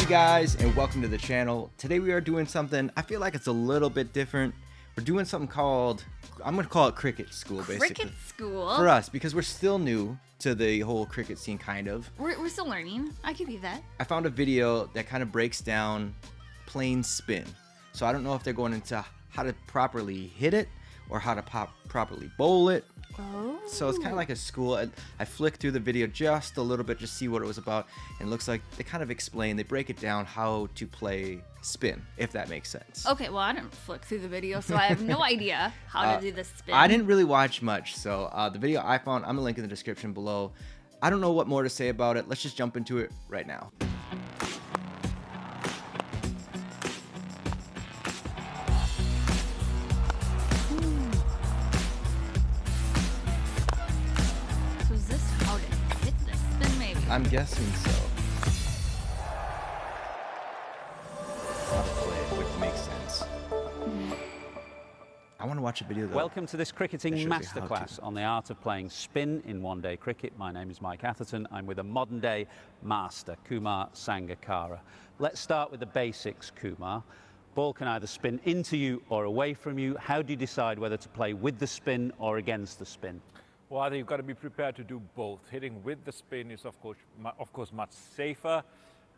guys, and welcome to the channel. Today we are doing something, I feel like it's a little bit different. We're doing something called, I'm going to call it cricket school, basically. Cricket school? For us, because we're still new to the whole cricket scene, kind of. We're still learning. I can be that. I found a video that kind of breaks down playing spin. So I don't know if they're going into how to properly hit it or how to properly bowl it. Oh. So it's kind of like a school. I flicked through the video just a little bit, just see what it was about. And it looks like they kind of explain, they break it down how to play spin, if that makes sense. Okay, well, I didn't flick through the video, so I have no idea how to do this spin. I didn't really watch much, so the video I found, I'm going to link in the description below. I don't know what more to say about it. Let's just jump into it right now. I'm guessing so. How to play it, which makes sense. I want to watch a video though. Welcome to this cricketing masterclass on the art of playing spin in one-day cricket. My name is Mike Atherton. I'm with a modern-day master, Kumar Sangakkara. Let's start with the basics, Kumar. Ball can either spin into you or away from you. How do you decide whether to play with the spin or against the spin? Well, I think you've got to be prepared to do both. Hitting with the spin is, of course, much safer.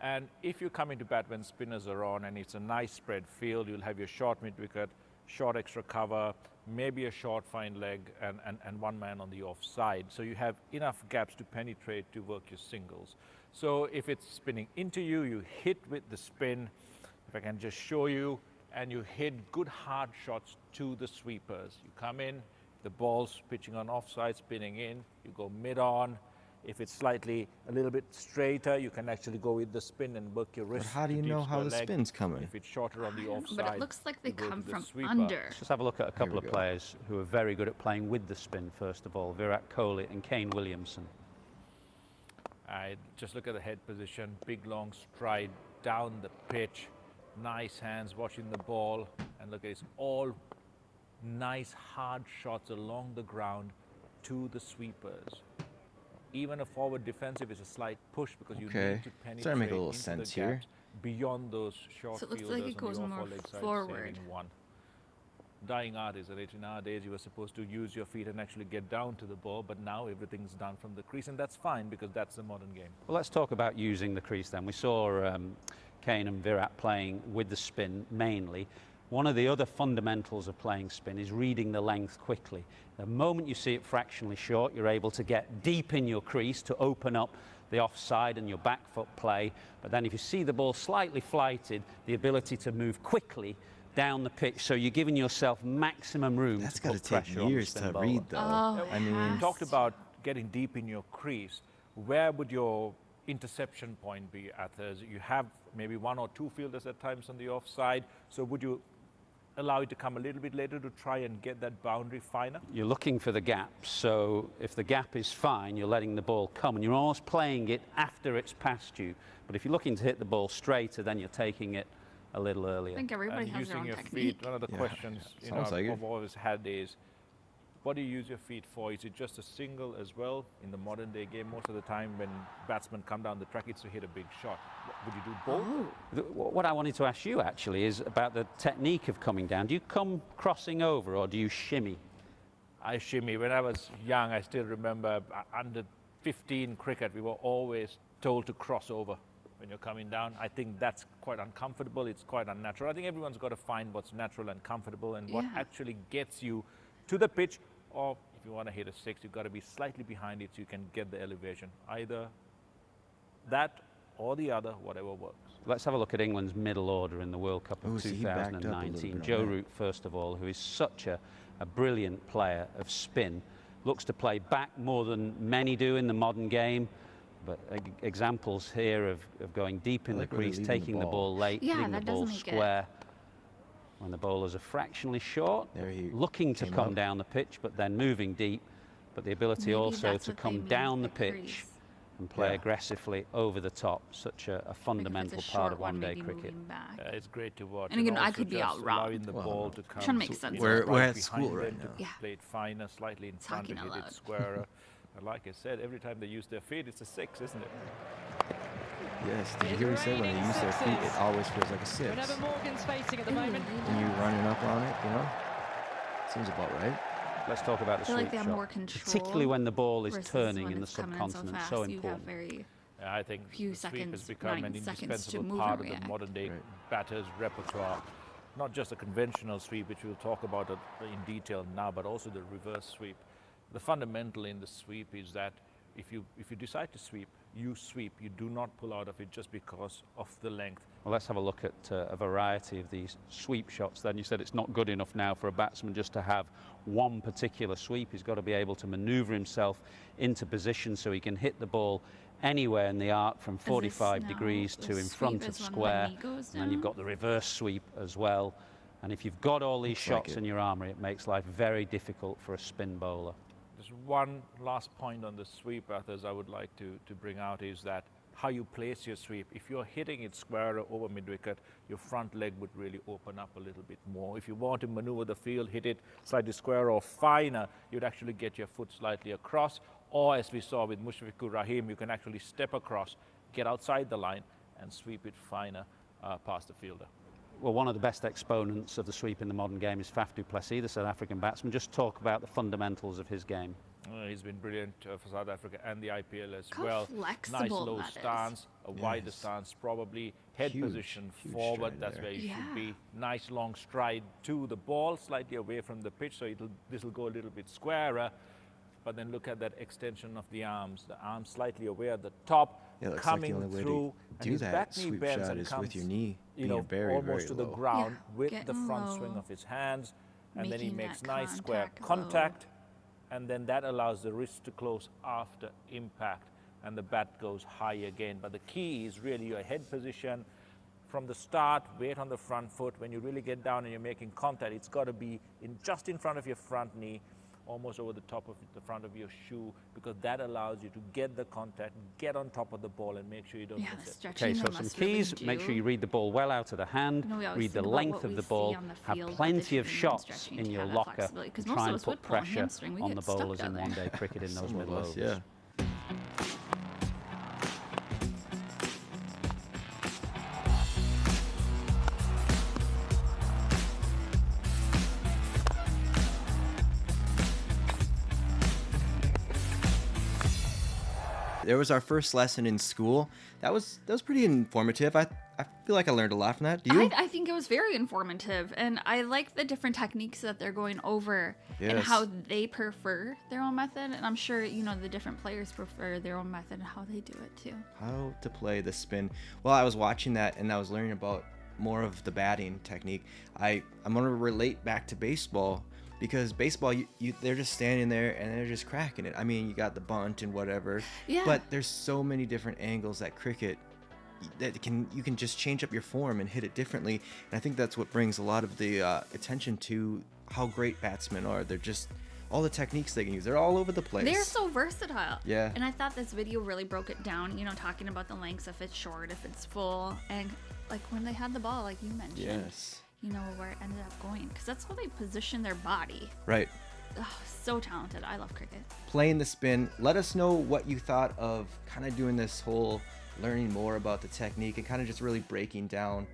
And if you come into bat when spinners are on and it's a nice spread field, you'll have your short mid-wicket, short extra cover, maybe a short fine leg, and one man on the offside. So you have enough gaps to penetrate to work your singles. So if it's spinning into you, you hit with the spin. If I can just show you, and you hit good hard shots to the sweepers. You come in. The ball's pitching on offside, spinning in, you go mid-on. If it's a little bit straighter, you can actually go with the spin and work your wrist. But how do you know how the spin's coming? If it's shorter on the offside, but it looks like they come from under. Let's just have a look at a couple of players who are very good at playing with the spin, first of all. Virat, Kohli and Kane, Williamson. I just look at the head position, big long stride down the pitch, nice hands watching the ball, and look at it's all nice hard shots along the ground to the sweepers. Even a forward defensive is a slight push because you need to penetrate starting to make a little into sense the here. gaps beyond those short So it looks fielders like it goes on the more off-leg side, forward. saving one. Dying art is that nowadays you were supposed to use your feet and actually get down to the ball, but now everything's done from the crease, and that's fine because that's the modern game. Well, let's talk about using the crease then. We saw Kane and Virat playing with the spin mainly. One of the other fundamentals of playing spin is reading the length quickly. The moment you see it fractionally short, you're able to get deep in your crease to open up the offside and your back foot play. But then if you see the ball slightly flighted, the ability to move quickly down the pitch, so you're giving yourself maximum room. That's got to take years to read, though. I mean, you talked about getting deep in your crease. Where would your interception point be, Athers? You have maybe one or two fielders at times on the offside, so would you allow it to come a little bit later to try and get that boundary finer? You're looking for the gap, so if the gap is fine, you're letting the ball come, and you're almost playing it after it's past you. But if you're looking to hit the ball straighter, then you're taking it a little earlier. I think everybody has their own your technique. Feet, one of the questions I've always had is, what do you use your feet for? Is it just a single as well? In the modern day game, most of the time when batsmen come down the track, it's to hit a big shot. Would you do both? What I wanted to ask you actually is about the technique of coming down. Do you come crossing over or do you shimmy? I shimmy. When I was young, I still remember under 15 cricket, we were always told to cross over when you're coming down. I think that's quite uncomfortable. It's quite unnatural. I think everyone's got to find what's natural and comfortable and what actually gets you to the pitch, or if you want to hit a six, you've got to be slightly behind it so you can get the elevation. Either that or the other, whatever works. Let's have a look at England's middle order in the World Cup of 2019. Joe Root, first of all, who is such a brilliant player of spin, looks to play back more than many do in the modern game. But examples here of going deep in the crease, taking the ball late, hitting the ball square. When the bowlers are fractionally short, looking to come down the pitch, but then moving deep, but the ability also to come down the pitch and play aggressively over the top. Such a fundamental part of one-day cricket. It's great to watch. And again, I could be out wrong. The ball to come. Trying to make sense. We're at school right now. Play it finer, slightly in front, to hit it squarer. And like I said, every time they use their feet, it's a six, isn't it? Yes, did you hear what he said? When they use their feet, it always feels like a 6. Whenever Morgan's facing at the moment. When you're running up on it, you know? Seems about right. Let's talk about the I feel sweep like they have shot. more control, Particularly when the ball is versus turning when in the it's coming subcontinent. fast, So you have important. very Yeah, I think few the sweep has seconds, become 9 an seconds to indispensable move part and of the react. modern day Right. batter's repertoire. Not just a conventional sweep, which we'll talk about in detail now, but also the reverse sweep. The fundamental in the sweep is that if you decide to sweep, you sweep. You do not pull out of it just because of the length. Well, let's have a look at a variety of these sweep shots then. You said it's not good enough now for a batsman just to have one particular sweep. He's got to be able to manoeuvre himself into position so he can hit the ball anywhere in the arc from 45 degrees to in front of square. And then you've got the reverse sweep as well. And if you've got all these shots in your armoury, it makes life very difficult for a spin bowler. There's one last point on the sweep, others I would like to bring out, is that how you place your sweep. If you're hitting it square over mid-wicket, your front leg would really open up a little bit more. If you want to maneuver the field, hit it slightly square or finer, you'd actually get your foot slightly across. Or as we saw with Mushfiqur Rahim, you can actually step across, get outside the line and sweep it finer past the fielder. Well, one of the best exponents of the sweep in the modern game is Faf du Plessis, the South African batsman. Just talk about the fundamentals of his game. He's been brilliant for South Africa and the IPL as How well. flexible Nice low that stance, a wider stance, probably head position forward. That's where you should be. Nice long stride to the ball, slightly away from the pitch, so this will go a little bit squarer. But then look at that extension of the arms slightly away at the top, coming like the only through. way to do that sweep shot is with your knee being very, almost very to the low. ground with the getting front low, swing of his hands, and then he making makes that nice square contact contact, and then that allows the wrist to close after impact, and the bat goes high again. But the key is really your head position. From the start, weight on the front foot. When you really get down and you're making contact, it's got to be just in front of your front knee, almost over the top of the front of your shoe, because that allows you to get the contact, get on top of the ball, and make sure you don't miss it. Okay, so some keys. Make sure you read the ball well out of the hand, read the length of the ball, have plenty of shots in your locker, and try and put pressure on the bowlers in one-day cricket in those middle overs. Yeah. There was our first lesson in school. That was pretty informative. I feel like I learned a lot from that. Do you? I think it was very informative, and I like the different techniques that they're going over and Yes. how they prefer their own method. And I'm sure the different players prefer their own method and how they do it too. How to play the spin. Well, I was watching that and I was learning about more of the batting technique. I'm going to relate back to baseball, because baseball, they're just standing there and they're just cracking it. I mean, you got the bunt and whatever, but there's so many different angles that cricket that you can just change up your form and hit it differently. And I think that's what brings a lot of the attention to how great batsmen are. They're just all the techniques they can use. They're all over the place. They're so versatile. Yeah. And I thought this video really broke it down, talking about the lengths, if it's short, if it's full, and like when they had the ball, like you mentioned. Yes. Where it ended up going, because that's how they position their body. Right. Oh, so talented. I love cricket. Playing the spin. Let us know what you thought of kind of doing this whole learning more about the technique and kind of just really breaking down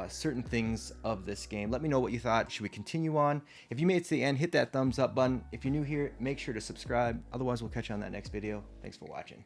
certain things of this game. Let me know what you thought. Should we continue on? If you made it to the end, hit that thumbs up button. If you're new here, make sure to subscribe. Otherwise, we'll catch you on that next video. Thanks for watching.